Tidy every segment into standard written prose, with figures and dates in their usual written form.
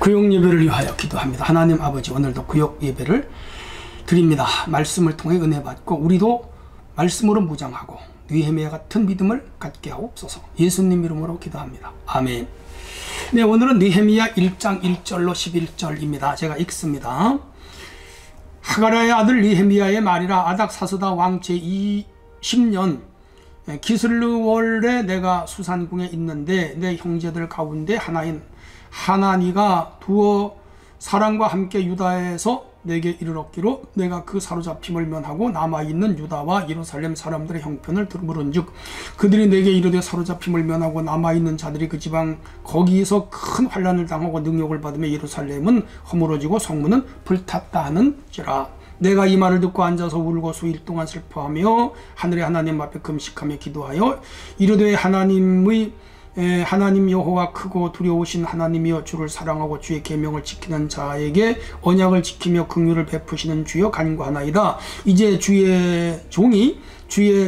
구역 예배를 위하여 기도합니다. 하나님 아버지, 오늘도 구역 예배를 드립니다. 말씀을 통해 은혜 받고 우리도 말씀으로 무장하고 느헤미야 같은 믿음을 갖게 하옵소서. 예수님 이름으로 기도합니다. 아멘. 네, 오늘은 느헤미야 1장 1절로 11절입니다. 제가 읽습니다. 하가랴의 아들 느헤미야의 말이라. 아닥사스다 왕 제20년 기슬르월에 내가 수산궁에 있는데 내 형제들 가운데 하나인 하나니가 두어 사람과 함께 유다에서 내게 이르렀기로 내가 그 사로잡힘을 면하고 남아있는 유다와 예루살렘 사람들의 형편을 물은즉 그들이 내게 이르되 사로잡힘을 면하고 남아있는 자들이 그 지방 거기에서 큰 환난을 당하고 능욕을 받으며 예루살렘은 허물어지고 성문은 불탔다 하는지라. 내가 이 말을 듣고 앉아서 울고 수일 동안 슬퍼하며 하늘의 하나님 앞에 금식하며 기도하여 이르되 하나님 여호와 크고 두려우신 하나님이여 주를 사랑하고 주의 계명을 지키는 자에게 언약을 지키며 긍휼을 베푸시는 주여 간구하나이다. 이제 주의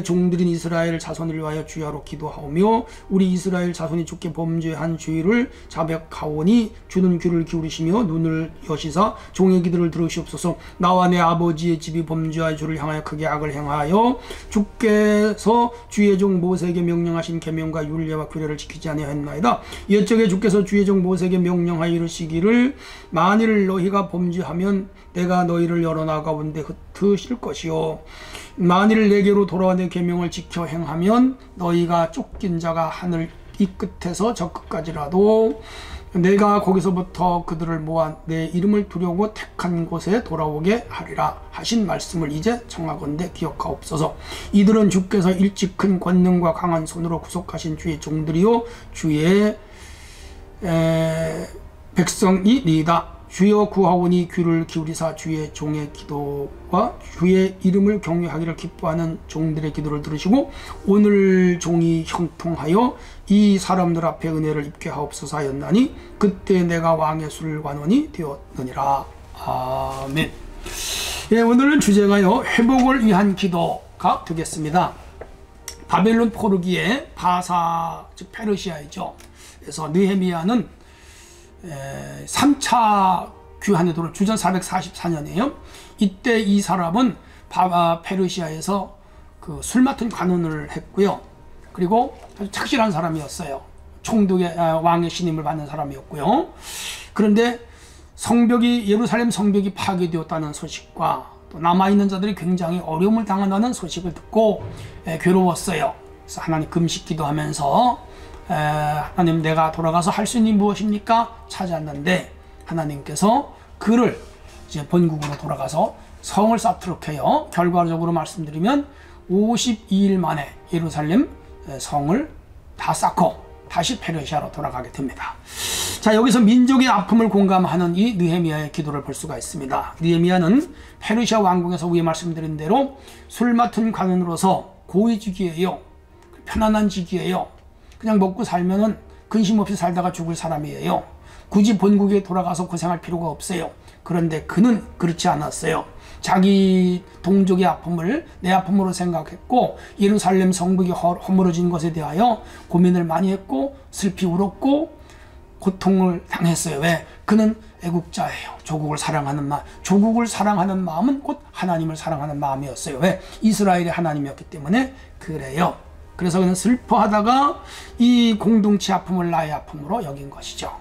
종들인 이스라엘 자손을 위하여 주야로 기도하오며 우리 이스라엘 자손이 주께 범죄한 주의를 자백하오니 주는 귀를 기울이시며 눈을 여시사 종의 기도를 들으시옵소서. 나와 내 아버지의 집이 범죄하여 주를 향하여 크게 악을 행하여 주께서 주의 종 모세에게 명령하신 계명과 율례와 규례를 지키지 아니하였나이다. 옛적에 주께서 주의 종 모세에게 명령하여 이르시기를 만일 너희가 범죄하면 내가 너희를 여러 나라 가운데 흩으실 것이요 만일 내게로 돌아와 내 계명을 지켜 행하면 너희가 쫓긴 자가 하늘 이 끝에서 저 끝까지라도 내가 거기서부터 그들을 모아 내 이름을 두려고 택한 곳에 돌아오게 하리라 하신 말씀을 이제 청하건대 기억하옵소서. 이들은 주께서 일찍 큰 권능과 강한 손으로 구속하신 주의 종들이요 주의 백성이니이다. 주여 구하오니 귀를 기울이사 주의 종의 기도와 주의 이름을 경외하기를 기뻐하는 종들의 기도를 들으시고 오늘 종이 형통하여 이 사람들 앞에 은혜를 입게 하옵소서 하였나니 그때 내가 왕의 술관원이 되었느니라. 아멘. 예, 오늘은 주제가요 회복을 위한 기도가 되겠습니다. 바벨론 포르기의 바사 즉 페르시아이죠. 그래서 느헤미야는 3차 귀환의 도를 주전 444년이에요. 이때 이 사람은 페르시아에서 그 술 맡은 관원을 했고요. 그리고 아주 착실한 사람이었어요. 총독의 왕의 신임을 받는 사람이었고요. 그런데 예루살렘 성벽이 파괴되었다는 소식과 또 남아있는 자들이 굉장히 어려움을 당한다는 소식을 듣고 괴로웠어요. 그래서 하나님 금식 기도하면서 하나님 내가 돌아가서 할 수 있는 무엇입니까? 찾았는데 하나님께서 그를 이제 본국으로 돌아가서 성을 쌓도록 해요. 결과적으로 말씀드리면 52일 만에 예루살렘 성을 다 쌓고 다시 페르시아로 돌아가게 됩니다. 자, 여기서 민족의 아픔을 공감하는 이 느헤미야의 기도를 볼 수가 있습니다. 느헤미야는 페르시아 왕궁에서 위에 말씀드린 대로 술 맡은 관원으로서 고위직이에요. 편안한 직이에요. 그냥 먹고 살면은 근심 없이 살다가 죽을 사람이에요. 굳이 본국에 돌아가서 고생할 필요가 없어요. 그런데 그는 그렇지 않았어요. 자기 동족의 아픔을 내 아픔으로 생각했고 예루살렘 성벽이 허물어진 것에 대하여 고민을 많이 했고 슬피 울었고 고통을 당했어요. 왜? 그는 애국자예요. 조국을 사랑하는 마음은 곧 하나님을 사랑하는 마음이었어요. 왜? 이스라엘의 하나님이었기 때문에 그래요. 그래서 그는 슬퍼하다가 이 공동체 아픔을 나의 아픔으로 여긴 것이죠.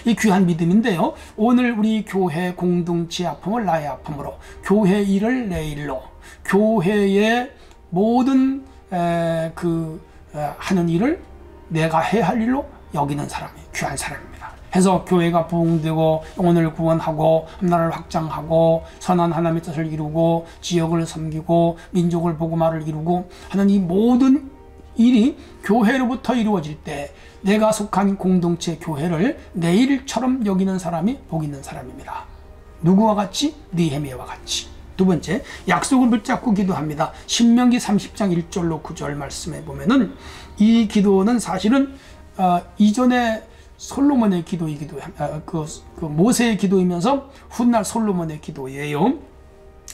이 귀한 믿음인데요. 오늘 우리 교회 공동체 아픔을 나의 아픔으로, 교회 일을 내 일로, 교회의 모든 하는 일을 내가 해야 할 일로 여기는 사람이 귀한 사람입니다. 해서 교회가 부흥되고 영혼을 구원하고 나라를 확장하고 선한 하나님의 뜻을 이루고 지역을 섬기고 민족을 복음화를 이루고 하는 이 모든 일이 교회로부터 이루어질 때 내가 속한 공동체 교회를 내 일처럼 여기는 사람이 복 있는 사람입니다. 누구와 같이? 느헤미야와 같이. 두 번째, 약속을 붙잡고 기도합니다. 신명기 30장 1절로 9절 말씀에 보면은 이 기도는 사실은 이전에 솔로몬의 기도이기도 그 모세의 기도이면서 훗날 솔로몬의 기도예요.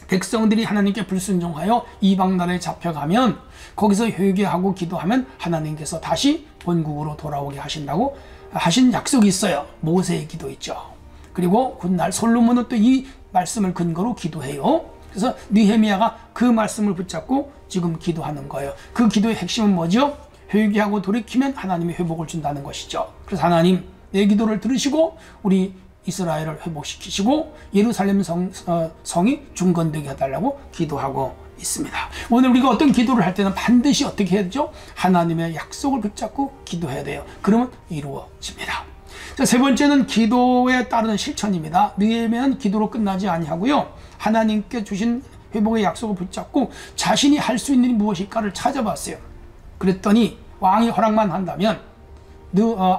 백성들이 하나님께 불순종하여 이방 나라에 잡혀가면 거기서 회개하고 기도하면 하나님께서 다시 본국으로 돌아오게 하신다고 하신 약속이 있어요. 모세의 기도 있죠. 그리고 훗날 솔로몬은 또 이 말씀을 근거로 기도해요. 그래서 느헤미야가 그 말씀을 붙잡고 지금 기도하는 거예요. 그 기도의 핵심은 뭐죠? 회개하고 돌이키면 하나님이 회복을 준다는 것이죠. 그래서 하나님 내 기도를 들으시고 우리 이스라엘을 회복시키시고 예루살렘 성이 중건되게 해달라고 기도하고 있습니다. 오늘 우리가 어떤 기도를 할 때는 반드시 어떻게 해야 되죠? 하나님의 약속을 붙잡고 기도해야 돼요. 그러면 이루어집니다. 자, 세 번째는 기도에 따르는 실천입니다. 느헤미야는 기도로 끝나지 아니하고요. 하나님께 주신 회복의 약속을 붙잡고 자신이 할 수 있는 일이 무엇일까를 찾아봤어요. 그랬더니 왕이 허락만 한다면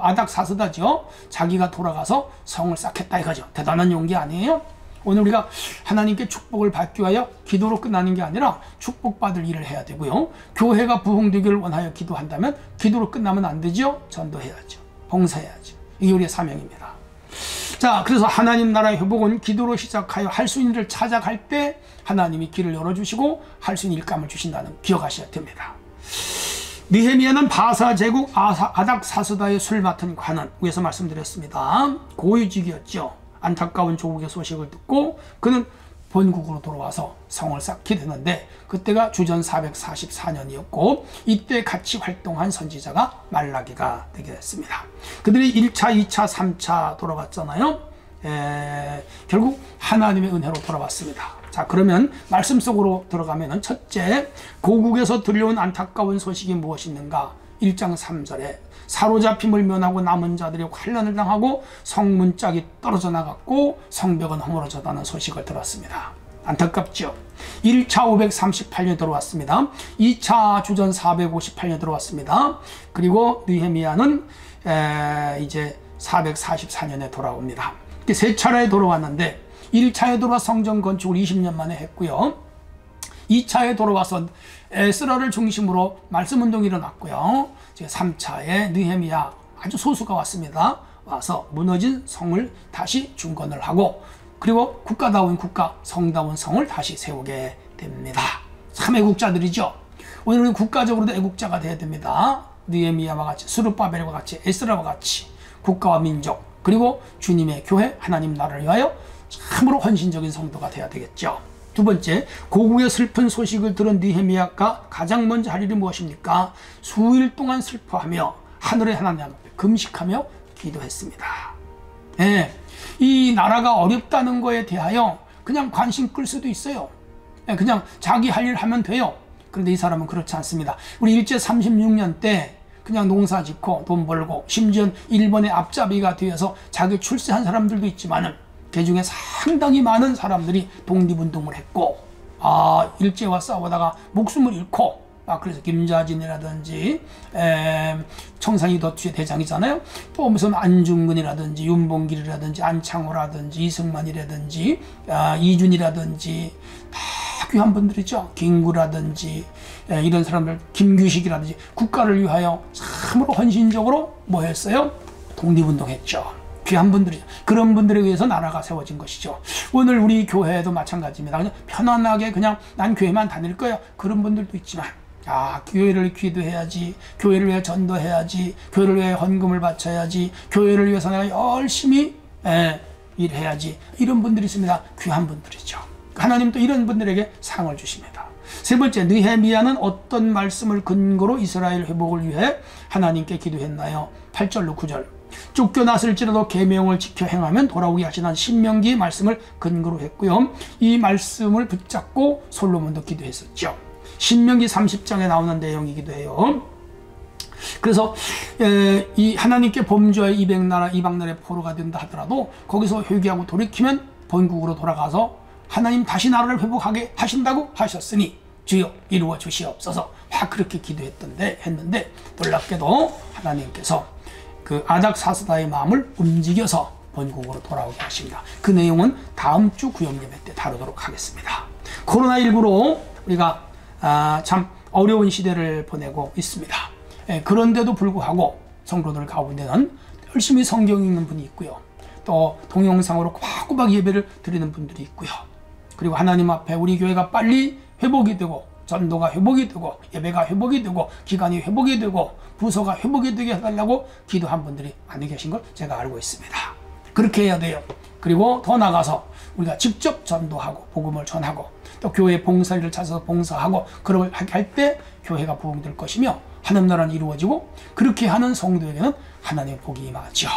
아닥사스다죠. 자기가 돌아가서 성을 쌓겠다 이거죠. 대단한 용기 아니에요? 오늘 우리가 하나님께 축복을 받기 위하여 기도로 끝나는 게 아니라 축복받을 일을 해야 되고요. 교회가 부흥되기를 원하여 기도한다면 기도로 끝나면 안 되죠. 전도해야죠. 봉사해야죠. 이게 우리의 사명입니다. 자, 그래서 하나님 나라의 회복은 기도로 시작하여 할 수 있는 일을 찾아갈 때 하나님이 길을 열어주시고 할 수 있는 일감을 주신다는 기억하셔야 됩니다. 느헤미야는 바사 제국 아닥사스다의 술 맡은 관원, 위에서 말씀드렸습니다. 고위직이었죠. 안타까운 조국의 소식을 듣고 그는 본국으로 돌아와서 성을 쌓게 되는데 그때가 주전 444년이었고 이때 같이 활동한 선지자가 말라기가 되게 됐습니다. 그들이 1차, 2차, 3차 돌아갔잖아요. 결국 하나님의 은혜로 돌아왔습니다. 자, 그러면 말씀 속으로 들어가면 첫째, 고국에서 들려온 안타까운 소식이 무엇이있는가? 1장 3절에 사로잡힘을 면하고 남은 자들이 환난을 당하고 성문짝이 떨어져 나갔고 성벽은 허물어졌다는 소식을 들었습니다. 안타깝죠. 1차 538년 들어왔습니다. 2차 주전 458년 들어왔습니다. 그리고 느헤미야는 이제 444년에 돌아옵니다. 세 차례에 돌아왔는데 1차에 돌아와 성전 건축을 20년 만에 했고요. 2차에 돌아와서 에스라를 중심으로 말씀운동이 일어났고요. 3차에 느헤미야 아주 소수가 왔습니다. 와서 무너진 성을 다시 중건을 하고 그리고 국가다운 국가, 성다운 성을 다시 세우게 됩니다. 참 애국자들이죠. 오늘 우리 국가적으로도 애국자가 되어야 됩니다. 느헤미야와 같이, 스룹바벨과 같이, 에스라와 같이 국가와 민족 그리고 주님의 교회, 하나님 나라를 위하여 참으로 헌신적인 성도가 되어야 되겠죠. 두 번째, 고국의 슬픈 소식을 들은 느헤미야가 가장 먼저 할 일이 무엇입니까? 수일 동안 슬퍼하며 하늘의 하나님 앞에 금식하며 기도했습니다. 이 나라가 어렵다는 거에 대하여 그냥 관심 끌 수도 있어요. 그냥 자기 할 일 하면 돼요. 그런데 이 사람은 그렇지 않습니다. 우리 일제 36년 때 그냥 농사 짓고 돈 벌고 심지어 일본의 앞잡이가 되어서 자기 출세한 사람들도 있지만은 그 중에 상당히 많은 사람들이 독립운동을 했고 일제와 싸우다가 목숨을 잃고 그래서 김자진이라든지 청산리 더투의 대장이잖아요. 또 무슨 안중근이라든지 윤봉길이라든지 안창호라든지 이승만이라든지 이준이라든지 다 귀한 분들이죠. 김구라든지 이런 사람들, 김규식이라든지 국가를 위하여 참으로 헌신적으로 뭐 했어요? 독립운동했죠. 귀한 분들이죠. 그런 분들에 의해서 나라가 세워진 것이죠. 오늘 우리 교회도 마찬가지입니다. 그냥 편안하게 그냥 난 교회만 다닐 거야. 그런 분들도 있지만 교회를 기도해야지, 교회를 위해 전도해야지, 교회를 위해 헌금을 바쳐야지, 교회를 위해서 내가 열심히 일해야지. 이런 분들이 있습니다. 귀한 분들이죠. 하나님도 이런 분들에게 상을 주십니다. 세 번째, 느헤미야는 어떤 말씀을 근거로 이스라엘 회복을 위해 하나님께 기도했나요? 8절로 9절. 쫓겨났을지라도 계명을 지켜 행하면 돌아오게 하시는 신명기의 말씀을 근거로 했고요. 이 말씀을 붙잡고 솔로몬도 기도했었죠. 신명기 30장에 나오는 내용이기도 해요. 그래서 이 하나님께 범죄하여 이방 나라의 포로가 된다 하더라도 거기서 회개하고 돌이키면 본국으로 돌아가서 하나님 다시 나라를 회복하게 하신다고 하셨으니 주여 이루어 주시옵소서. 그렇게 했는데 놀랍게도 하나님께서 그 아닥사스다의 마음을 움직여서 본국으로 돌아오게 하십니다. 그 내용은 다음 주 구역예배 때 다루도록 하겠습니다. 코로나19로 우리가 참 어려운 시대를 보내고 있습니다. 그런데도 불구하고 성도들 가운데는 열심히 성경 읽는 분이 있고요. 또 동영상으로 꼬박꼬박 예배를 드리는 분들이 있고요. 그리고 하나님 앞에 우리 교회가 빨리 회복이 되고 전도가 회복이 되고 예배가 회복이 되고 기간이 회복이 되고 부서가 회복이 되게 해달라고 기도한 분들이 많이 계신 걸 제가 알고 있습니다. 그렇게 해야 돼요. 그리고 더 나가서 우리가 직접 전도하고 복음을 전하고 또 교회 봉사일을 찾아서 봉사하고 그걸 할 때 교회가 부흥될 것이며 하나님 나라는 이루어지고 그렇게 하는 성도에게는 하나님의 복이 임하지요.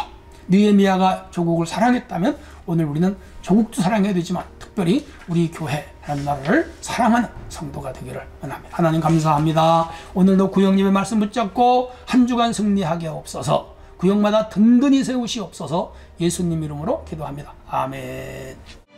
느헤미야가 조국을 사랑했다면 오늘 우리는 조국도 사랑해야 되지만 특별히 우리 교회 하나님 나라를 사랑하는 성도가 되기를 원합니다. 하나님 감사합니다. 오늘도 구역님의 말씀 붙잡고 한 주간 승리하게 없어서 구역마다 든든히 세우시옵소서. 예수님 이름으로 기도합니다. 아멘.